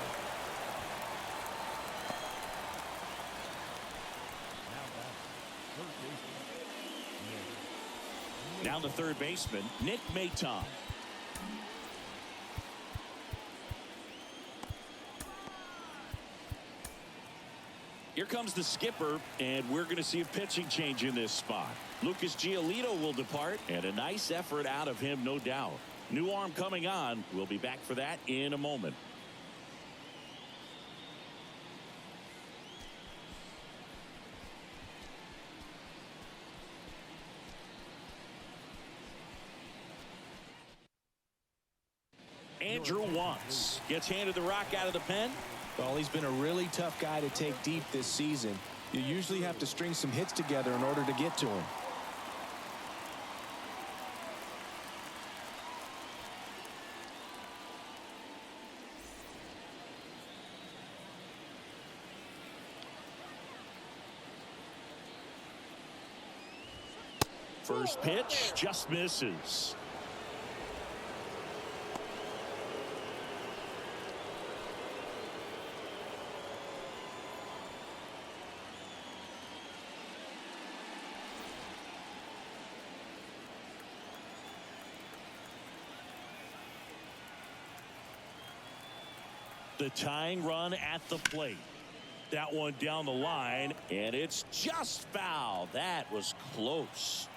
Now the third baseman, Nick Maton. Here comes the skipper, and we're going to see a pitching change in this spot. Lucas Giolito will depart, and a nice effort out of him, no doubt. New arm coming on. We'll be back for that in a moment. Andrew Watts gets handed the rock out of the pen. Well, he's been a really tough guy to take deep this season. You usually have to string some hits together in order to get to him. First pitch just misses. The tying run at the plate. That one down the line, and it's just foul. That was close.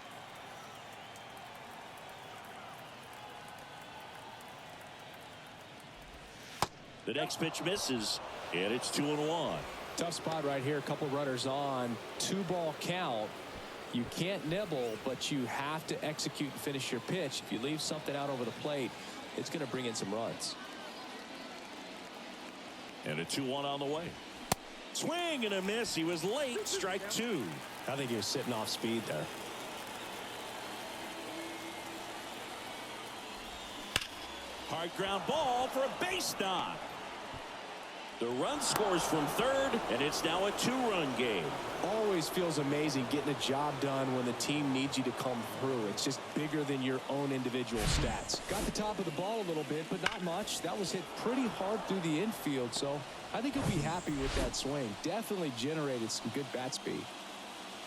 The next pitch misses, and it's 2-1. Tough spot right here. A couple runners on. 2-ball count. You can't nibble, but you have to execute and finish your pitch. If you leave something out over the plate, it's going to bring in some runs. And a 2-1 on the way. Swing and a miss. He was late. Strike two. I think he was sitting off speed there. Hard ground ball for a base knock. The run scores from third, and it's now a 2-run game. Always feels amazing getting a job done when the team needs you to come through. It's just bigger than your own individual stats. Got the top of the ball a little bit, but not much. That was hit pretty hard through the infield, so I think he'll be happy with that swing. Definitely generated some good bat speed.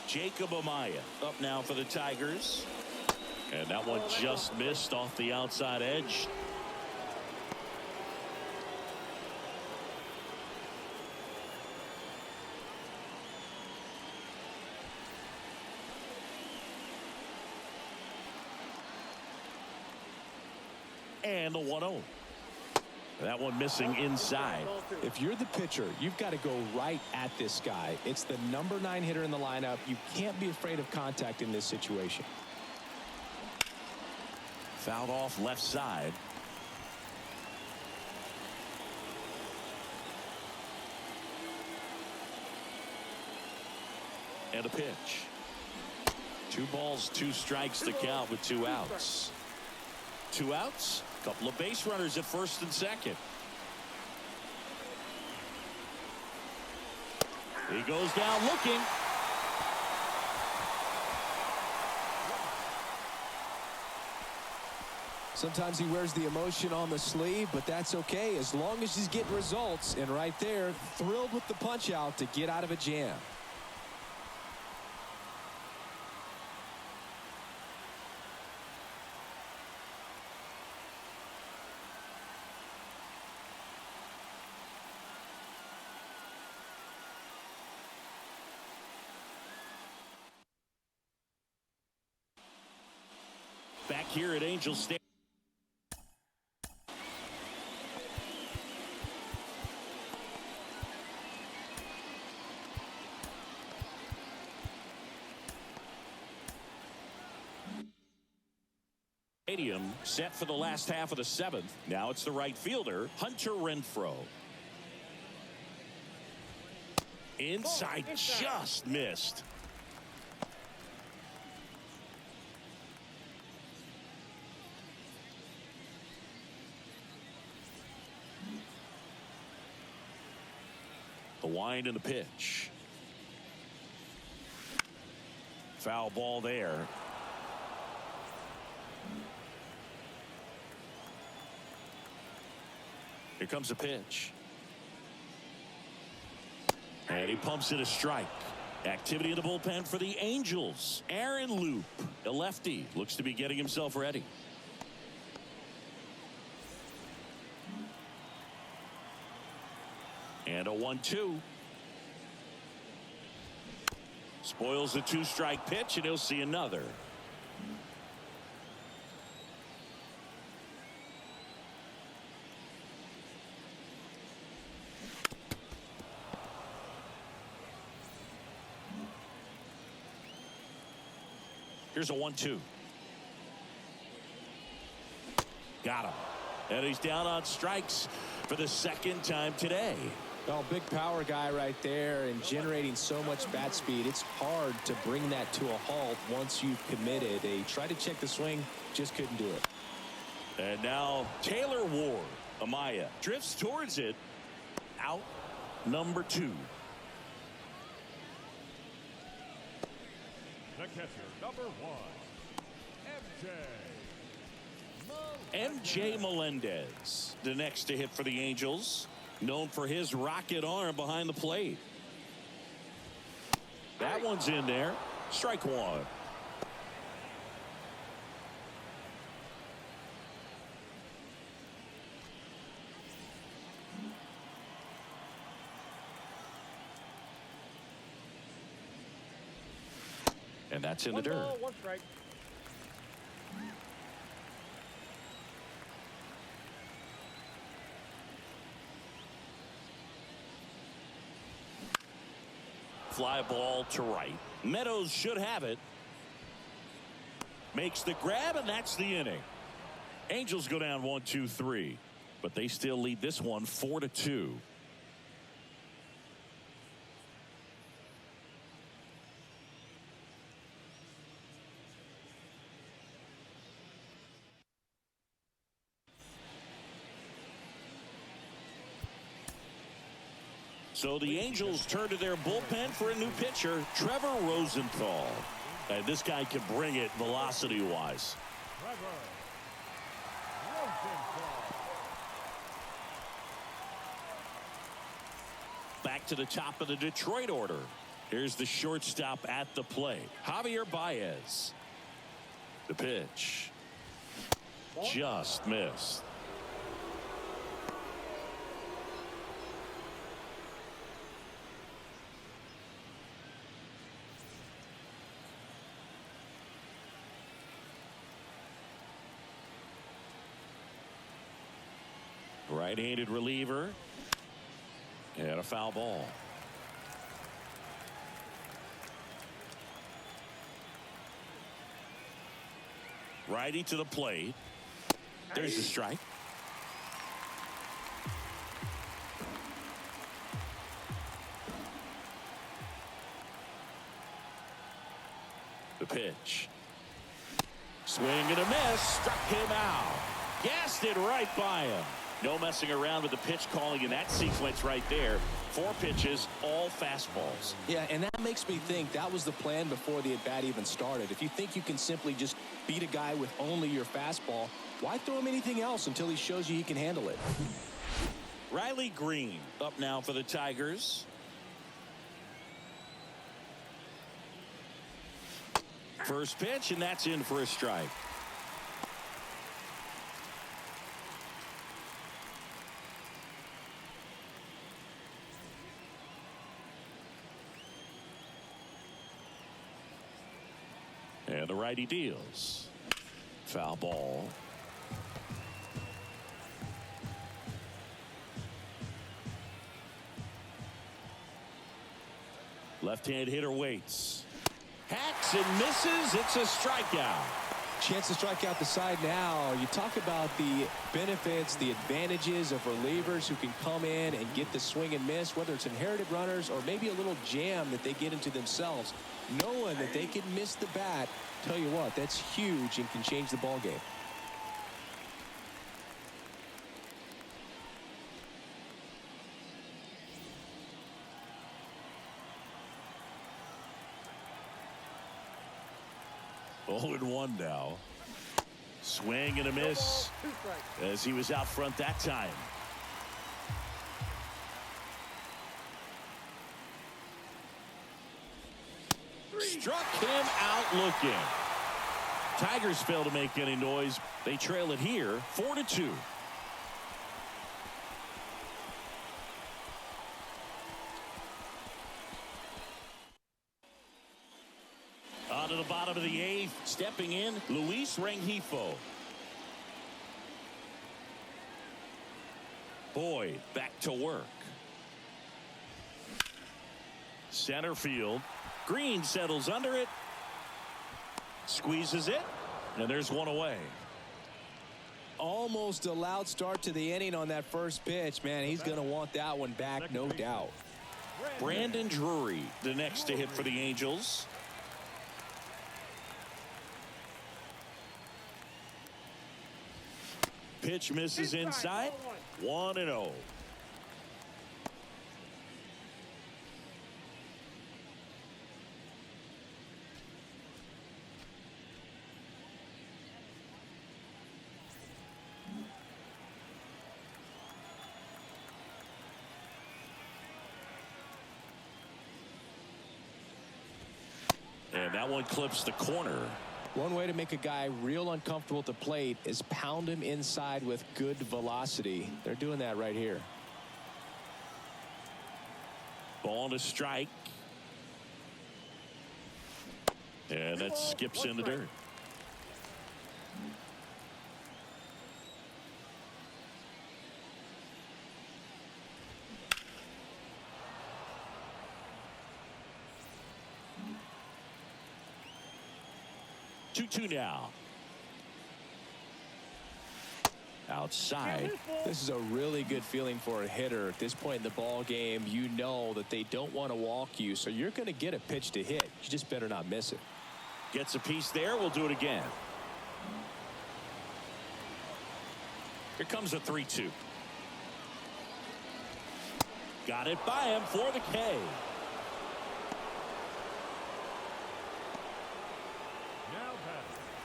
Jacob Amaya up now for the Tigers. And that one just missed off the outside edge. And the 1-0. That one missing inside. If you're the pitcher, you've got to go right at this guy. It's the number 9 hitter in the lineup. You can't be afraid of contact in this situation. Fouled off left side. And a pitch. 2 balls, 2 strikes to count with 2 outs. 2 outs. Couple of base runners at first and second. He goes down looking. Sometimes he wears the emotion on the sleeve, but that's okay as long as he's getting results. And right there, thrilled with the punch out to get out of a jam. Back here at Angel Stadium. Set for the last half of the 7th. Now it's the right fielder, Hunter Renfroe. Inside, just missed. The wind and the pitch. Foul ball there. Here comes a pitch. And he pumps it a strike. Activity in the bullpen for the Angels. Aaron Loop, a lefty, looks to be getting himself ready. And a 1-2. Spoils the 2-strike pitch, and he'll see another. Here's a 1-2. Got him. And he's down on strikes for the 2nd time today. Well, big power guy right there and generating so much bat speed. It's hard to bring that to a halt once you've committed. They tried to check the swing, just couldn't do it. And now Taylor Ward. Amaya drifts towards it. Out number 2. The catcher, number 1, MJ Melendez, the next to hit for the Angels, known for his rocket arm behind the plate. That one's in there. Strike 1. And that's in the One dirt. ball, one strike. Fly ball to right. Meadows should have it. Makes the grab, and that's the inning. Angels go down 1-2-3, but they still lead this one 4-2. So the Angels turn to their bullpen for a new pitcher, Trevor Rosenthal. And this guy can bring it velocity-wise. Trevor Rosenthal. Back to the top of the Detroit order. Here's the shortstop at the plate, Javier Baez. The pitch. Just missed. Right-handed reliever. And a foul ball. Righty to the plate. There's the strike. The pitch. Swing and a miss. Struck him out. Gassed it right by him. No messing around with the pitch calling in that sequence right there. 4 pitches, all fastballs. Yeah, and that makes me think that was the plan before the at-bat even started. If you think you can simply just beat a guy with only your fastball, why throw him anything else until he shows you he can handle it? Riley Green up now for the Tigers. First pitch, and that's in for a strike. And the righty deals. Foul ball. Left-hand hitter waits. Hacks and misses. It's a strikeout. Chance to strike out the side now. You talk about the benefits, the advantages of relievers who can come in and get the swing and miss, whether it's inherited runners or maybe a little jam that they get into themselves. Knowing that they can miss the bat, tell you what, that's huge and can change the ball game. Oh, and 1 now. Swing and a miss as he was out front that time. Struck him out looking. Tigers fail to make any noise. They trail it here 4-2. On to the bottom of the 8th. Stepping in, Luis Rengifo. Boyd back to work. Center field. Green settles under it. Squeezes it. And there's 1 away. Almost a loud start to the inning on that first pitch. Man, he's going to want that one back, no doubt. Brandon Drury, the next to hit for the Angels. Pitch misses inside. 1-0. And that one clips the corner. One way to make a guy real uncomfortable at the plate is pound him inside with good velocity. They're doing that right here. Ball to strike. And that skips in the dirt. Two now. Outside. This is a really good feeling for a hitter at this point in the ball game. You know that they don't want to walk you, so you're going to get a pitch to hit. You just better not miss it. Gets a piece there. We'll do it again. Here comes a 3-2. Got it by him for the K.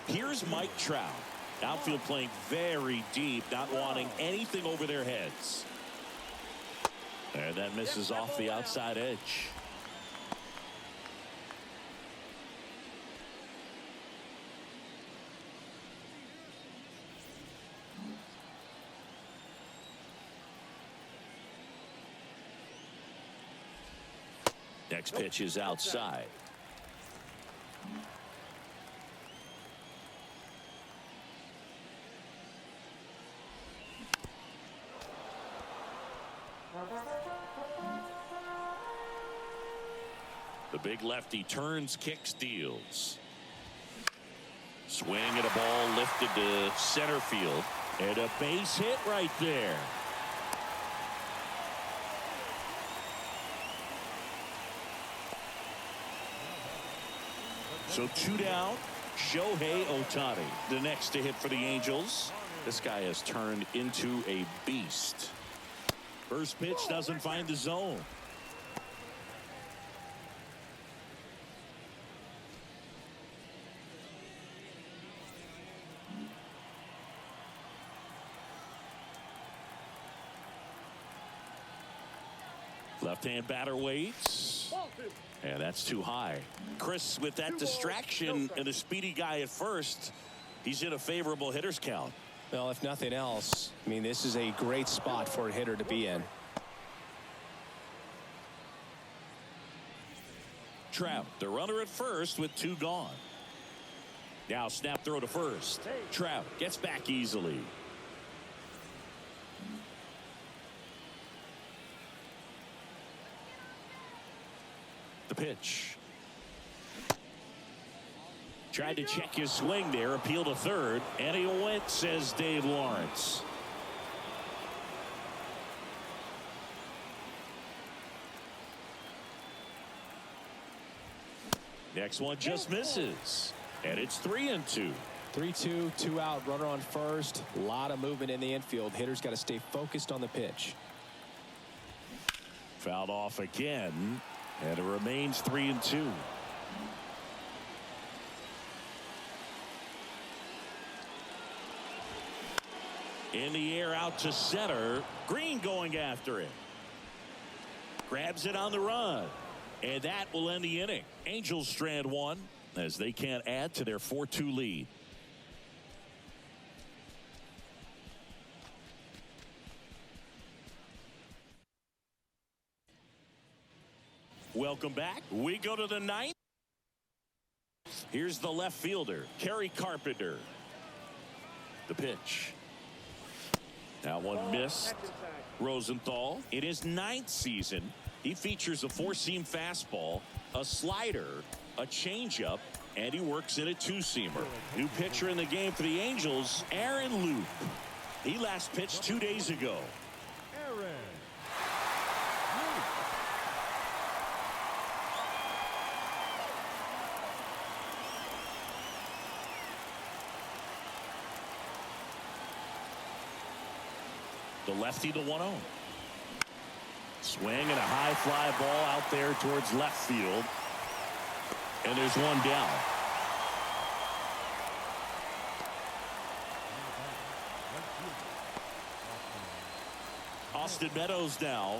Here's Mike Trout. Outfield playing very deep, not wanting anything over their heads. And that misses off the outside edge. Next pitch is outside. The big lefty turns, kicks, deals. Swing at a ball lifted to center field. And a base hit right there. So 2 down. Shohei Ohtani, the next to hit for the Angels. This guy has turned into a beast. First pitch doesn't find the zone. Left-hand batter waits. And that's too high. Chris, with that distraction and a speedy guy at first, he's in a favorable hitter's count. Well, if nothing else, I mean, this is a great spot for a hitter to be in. Trout, the runner at first with 2 gone. Now snap throw to first. Trout gets back easily. The pitch. Tried to check his swing there, appeal to third, and he went, says Dave Lawrence. Next one just misses, and it's 3-2. 3-2, 2 out, runner on first. A lot of movement in the infield. Hitters got to stay focused on the pitch. Fouled off again, and it remains 3-2. In the air out to center. Green going after it. Grabs it on the run. And that will end the inning. Angels strand 1 as they can't add to their 4-2 lead. Welcome back. We go to the 9th. Here's the left fielder, Kerry Carpenter. The pitch. Now one missed. Rosenthal, in his 9th season, he features a 4-seam fastball, a slider, a changeup, and he works in a 2-seamer. New pitcher in the game for the Angels, Aaron Loop. He last pitched 2 days ago. The lefty to 1-0. Swing and a high fly ball out there towards left field. And there's one down. Austin Meadows now.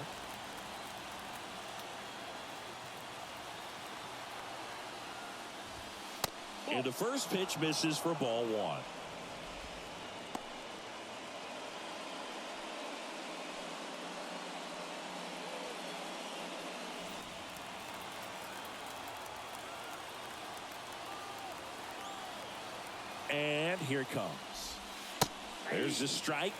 And the first pitch misses for ball 1. And here it comes. There's the strike.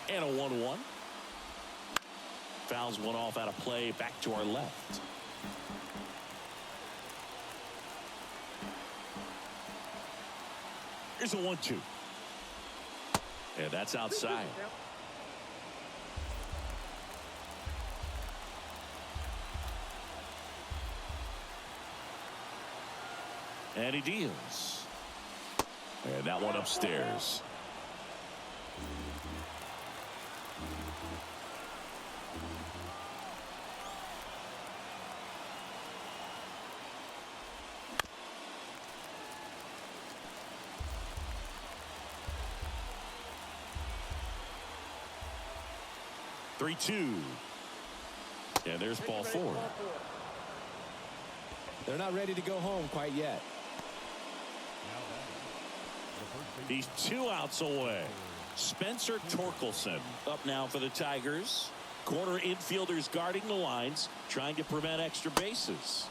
And a 1-1. Fouls one off out of play. Back to our left. Here's a 1-2. And that's outside. And he deals. And that one upstairs. Three-two. And there's ball four. They're not ready to go home quite yet. He's 2 outs away. Spencer Torkelson up now for the Tigers. Corner infielders guarding the lines, trying to prevent extra bases.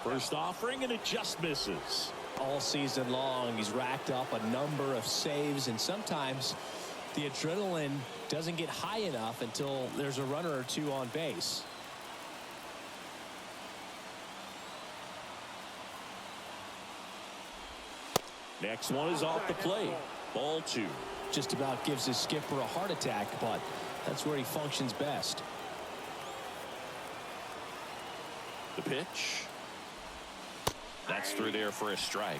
First offering, and it just misses. All season long, he's racked up a number of saves, and sometimes the adrenaline doesn't get high enough until there's a runner or two on base. Next one is off the plate. Ball 2. Just about gives his skipper a heart attack, but that's where he functions best. The pitch. That's through there for a strike.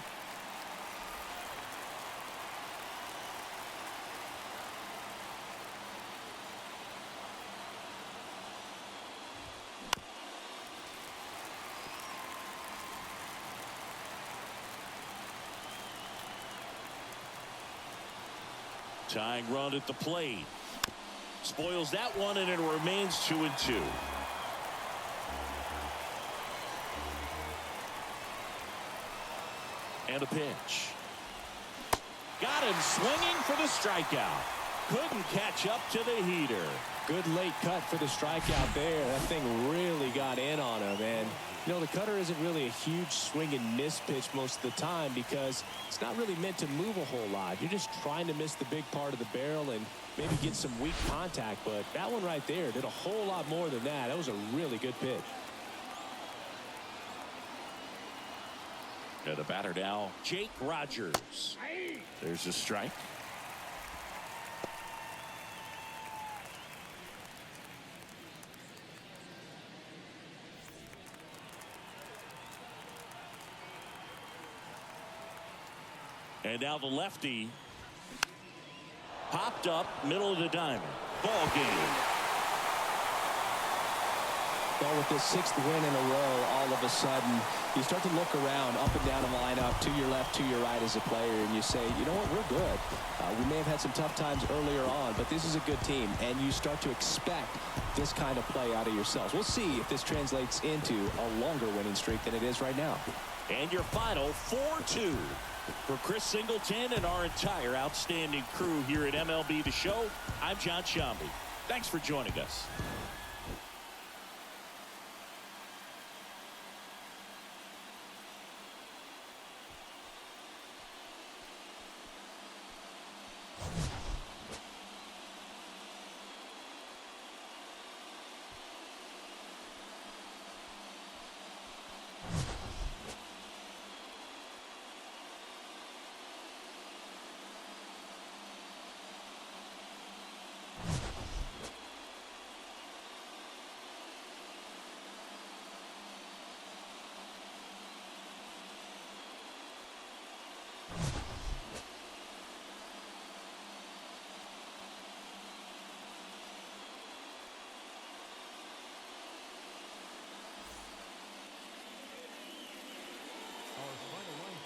Tying run at the plate. Spoils that one, and it remains 2-2. And a pitch. Got him swinging for the strikeout. Couldn't catch up to the heater. Good late cut for the strikeout there. That thing really got in on him. And, you know, the cutter isn't really a huge swing and miss pitch most of the time because it's not really meant to move a whole lot. You're just trying to miss the big part of the barrel and maybe get some weak contact. But that one right there did a whole lot more than that. That was a really good pitch. And the batter now, Jake Rogers. There's a strike. And now the lefty popped up middle of the diamond. Ball game. Well, with this 6th win in a row, all of a sudden you start to look around up and down the lineup, to your left, to your right as a player, and you say, you know what, we're good. We may have had some tough times earlier on, but this is a good team, and you start to expect this kind of play out of yourselves. We'll see if this translates into a longer winning streak than it is right now. And your final 4-2. For Chris Singleton and our entire outstanding crew here at MLB The Show, I'm John Shambi. Thanks for joining us.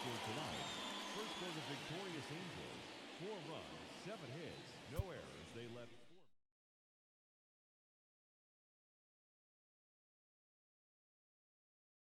Tonight, first for the victorious Angels, 4 runs, 7 hits, no errors. They left